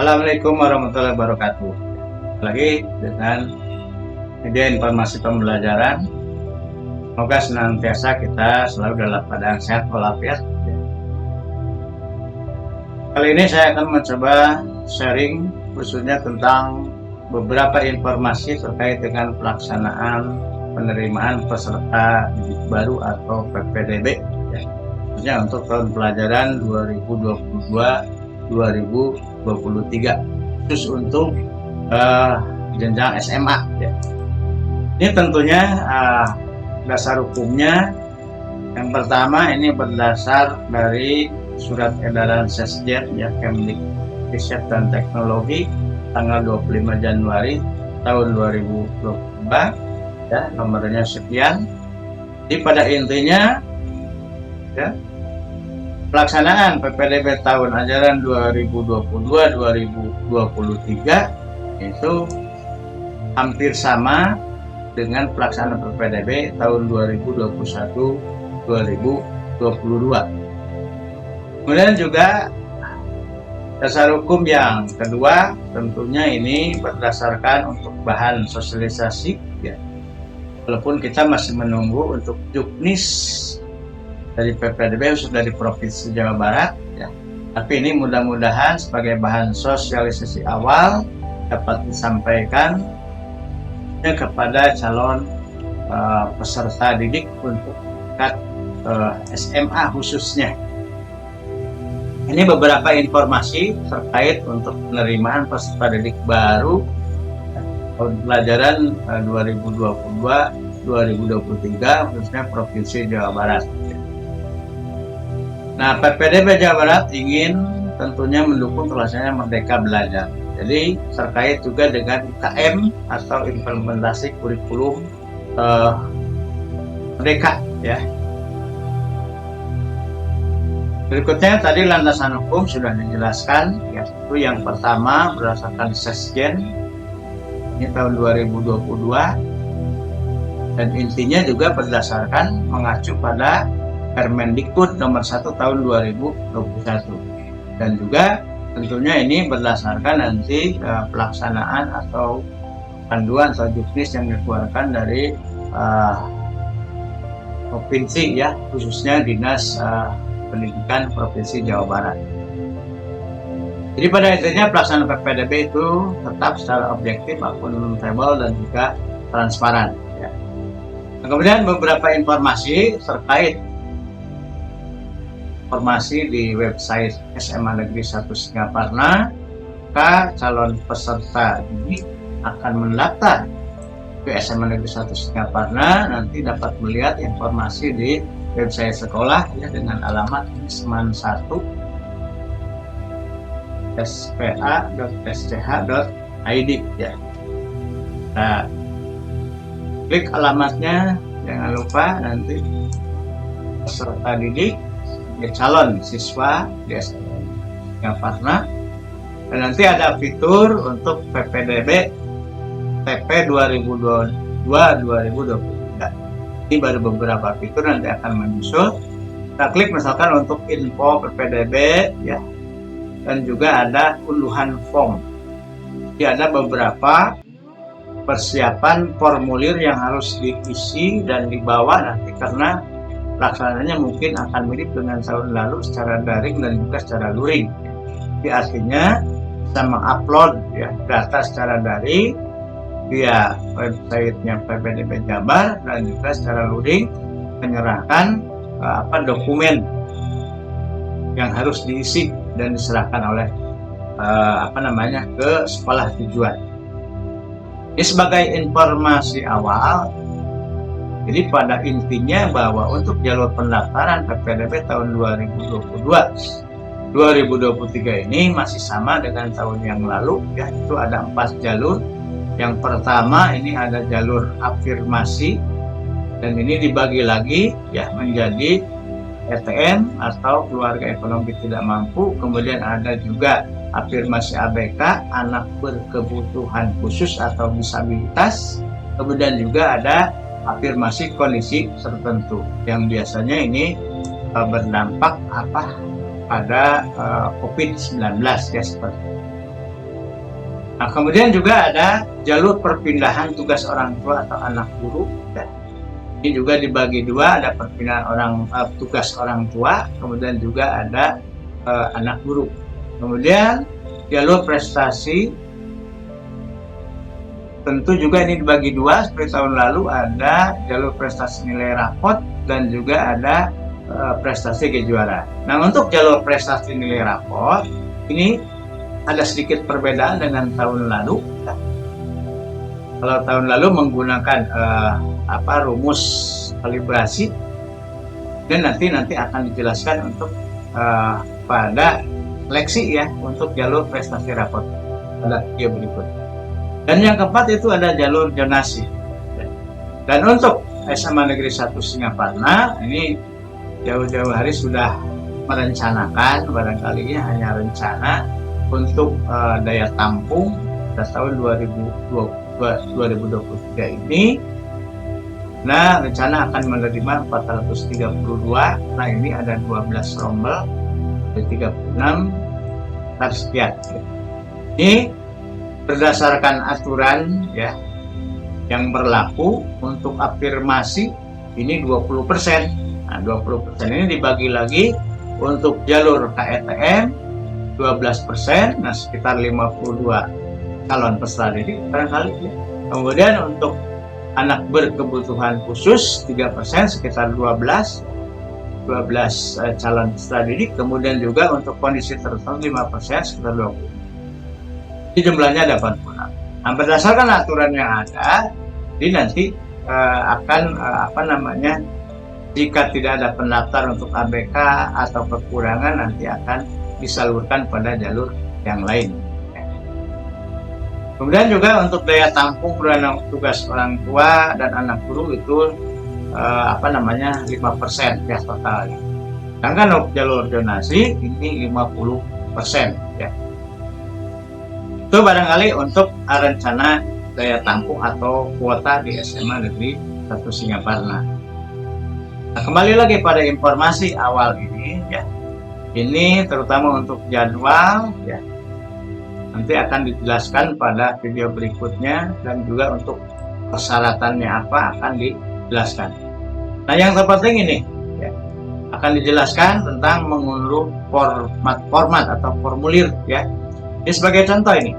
Assalamualaikum warahmatullahi wabarakatuh. Lagi dengan media informasi pembelajaran. Semoga senantiasa kita selalu dalam keadaan sehat walafiat. Kali ini saya akan mencoba sharing khususnya tentang beberapa informasi terkait dengan pelaksanaan penerimaan peserta didik baru atau PPDB, khususnya untuk tahun pelajaran 2022-2023, khusus untuk jenjang SMA. Ini tentunya dasar hukumnya yang pertama ini berdasar dari surat edaran Sesjen Kemdik Riset dan Teknologi tanggal 25 Januari tahun 2022 nomornya sekian. Jadi pada intinya pelaksanaan PPDB tahun ajaran 2022-2023 itu hampir sama dengan pelaksanaan PPDB tahun 2021-2022. Kemudian juga dasar hukum yang kedua tentunya ini berdasarkan untuk bahan sosialisasi, walaupun kita masih menunggu untuk juknis dari PPDB khusus dari Provinsi Jawa Barat, tapi ini mudah-mudahan sebagai bahan sosialisasi awal dapat disampaikan kepada calon peserta didik untuk tingkat SMA khususnya. Ini beberapa informasi terkait untuk penerimaan peserta didik baru tahun pelajaran 2022-2023 khususnya Provinsi Jawa Barat. Nah, PPDB Jawa Barat ingin tentunya mendukung terlaksananya Merdeka Belajar. Jadi terkait juga dengan UKM atau implementasi kurikulum Merdeka. Berikutnya tadi landasan hukum sudah dijelaskan, yaitu yang pertama berdasarkan Sesjen ini tahun 2022 dan intinya juga berdasarkan mengacu pada Permendikbud nomor 1 tahun 2021 dan juga tentunya ini berdasarkan nanti pelaksanaan atau panduan atau juknis yang dikeluarkan dari provinsi khususnya Dinas Pendidikan Provinsi Jawa Barat. Jadi pada intinya pelaksanaan PPDB itu tetap secara objektif, akuntabel dan juga transparan. Nah, kemudian beberapa informasi terkait informasi di website SMA Negeri 1 Singaparna, maka calon peserta didik akan mendaftar ke SMA Negeri 1 Singaparna nanti dapat melihat informasi di website sekolah dengan alamat Isman 1 spa.sch.id Nah, klik alamatnya, jangan lupa nanti peserta didik calon siswa di SMA Singaparna dan nanti ada fitur untuk PPDB TP 2022-2023. Ini baru beberapa fitur nanti akan menyusul. Kita klik misalkan untuk info PPDB dan juga ada unduhan form. Jadi ada beberapa persiapan formulir yang harus diisi dan dibawa nanti karena pelaksananya mungkin akan mirip dengan tahun lalu secara daring dan juga secara luring. Jadi artinya bisa mengupload data secara daring via websitenya PPDB Jabar dan juga secara luring menyerahkan dokumen yang harus diisi dan diserahkan oleh ke sekolah tujuan. Ini sebagai informasi awal. Jadi pada intinya bahwa untuk jalur pendaftaran PPDB tahun 2022-2023 ini masih sama dengan tahun yang lalu, itu ada 4 jalur. Yang pertama ini ada jalur afirmasi dan ini dibagi lagi menjadi ETM atau keluarga ekonomi tidak mampu, kemudian ada juga afirmasi ABK anak berkebutuhan khusus atau disabilitas, kemudian juga ada afirmasi kondisi tertentu yang biasanya ini berdampak pada COVID-19 seperti itu. Nah, kemudian juga ada jalur perpindahan tugas orang tua atau anak guru. Ini juga dibagi dua, ada perpindahan tugas orang tua, kemudian juga ada anak guru. Kemudian jalur prestasi, tentu juga ini dibagi dua, seperti tahun lalu ada jalur prestasi nilai rapot dan juga ada prestasi kejuaraan. Nah, untuk jalur prestasi nilai rapot ini ada sedikit perbedaan dengan tahun lalu. Kalau tahun lalu menggunakan rumus kalibrasi, dan nanti akan dijelaskan untuk pada seleksi ya untuk jalur prestasi rapot pada video berikut. Dan yang keempat itu ada jalur zonasi. Dan untuk SMA Negeri 1 Singaparna ini jauh-jauh hari sudah merencanakan, barangkali ya hanya rencana untuk daya tampung pada tahun 2023 ini. Nah, rencana akan menerima 432. Nah, ini ada 12 rombel dari 36 sekian. Ini berdasarkan aturan ya yang berlaku untuk afirmasi ini 20%. Nah, 20% ini dibagi lagi untuk jalur KETM 12%, nah sekitar 52 calon peserta didik barangkali ya. Kemudian untuk anak berkebutuhan khusus 3%, sekitar 12 calon peserta didik. Kemudian juga untuk kondisi tertentu 5%, sekitar 20. Jadi jumlahnya ada 46. Nah, berdasarkan aturan yang ada, jadi nanti jika tidak ada pendaftar untuk ABK atau kekurangan, nanti akan disalurkan pada jalur yang lain. Kemudian juga untuk daya tampung tugas orang tua dan anak guru itu 5% ya total. Sedangkan untuk jalur zonasi ini 50% ya. Itu barangkali untuk rencana daya tampung atau kuota di SMA Negeri 1 Singaparna. Nah, kembali lagi pada informasi awal ini ya. Ini terutama untuk jadwal ya. Nanti akan dijelaskan pada video berikutnya, dan juga untuk persyaratannya apa akan dijelaskan. Nah, yang terpenting ini ya, akan dijelaskan tentang mengunduh format atau formulir ya. Ini sebagai contoh ini.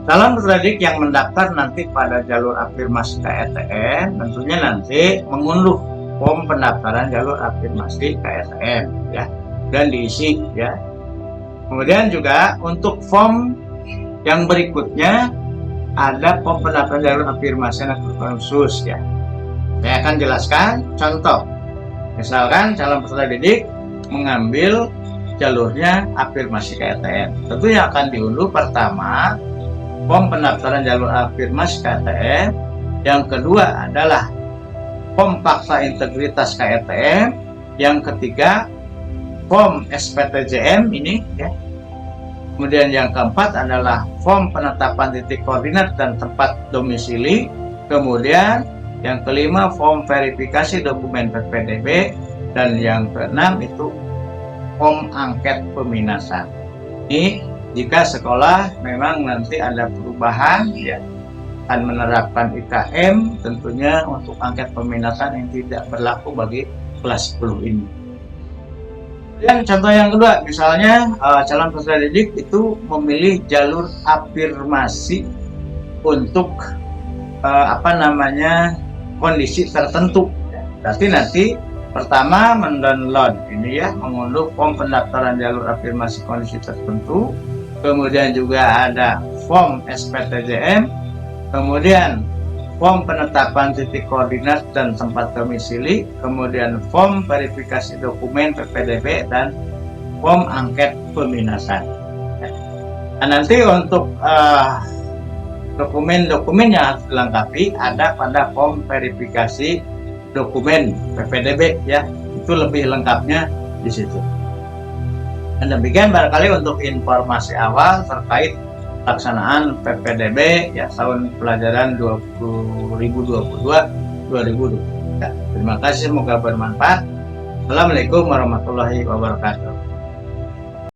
Calon peserta didik yang mendaftar nanti pada jalur afirmasi KETM tentunya nanti mengunduh form pendaftaran jalur afirmasi KETM ya, dan diisi ya. Kemudian juga untuk form yang berikutnya ada form pendaftaran jalur afirmasi anak berkebutuhan khusus ya. Saya akan jelaskan contoh. Misalkan calon peserta didik mengambil jalurnya afirmasi KETM. Tentu yang akan diunduh pertama form pendaftaran jalur afirmasi KETM. Yang kedua adalah form paksa integritas KETM. Yang ketiga form SPTJM ini ya. Kemudian yang keempat adalah form penetapan titik koordinat dan tempat domisili. Kemudian yang kelima form verifikasi dokumen PPDB, dan yang keenam itu form angket peminasan. Ini jika sekolah memang nanti ada perubahan ya, akan menerapkan IKM tentunya untuk angket peminasan yang tidak berlaku bagi kelas 10 ini. Dan contoh yang kedua, misalnya calon peserta didik itu memilih jalur afirmasi untuk kondisi tertentu. Berarti nanti pertama mendownload ini ya, mengunduh form pendaftaran jalur afirmasi kondisi tertentu. Kemudian juga ada form SPTJM, kemudian form penetapan titik koordinat dan tempat domisili, kemudian form verifikasi dokumen PPDB, dan form angket peminasan. Nah, nanti untuk dokumen-dokumen yang harus dilengkapi ada pada form verifikasi dokumen PPDB ya, itu lebih lengkapnya di situ. Dan demikian barangkali untuk informasi awal terkait pelaksanaan PPDB ya tahun pelajaran 2022-2023. Terima kasih, semoga bermanfaat. Assalamualaikum warahmatullahi wabarakatuh.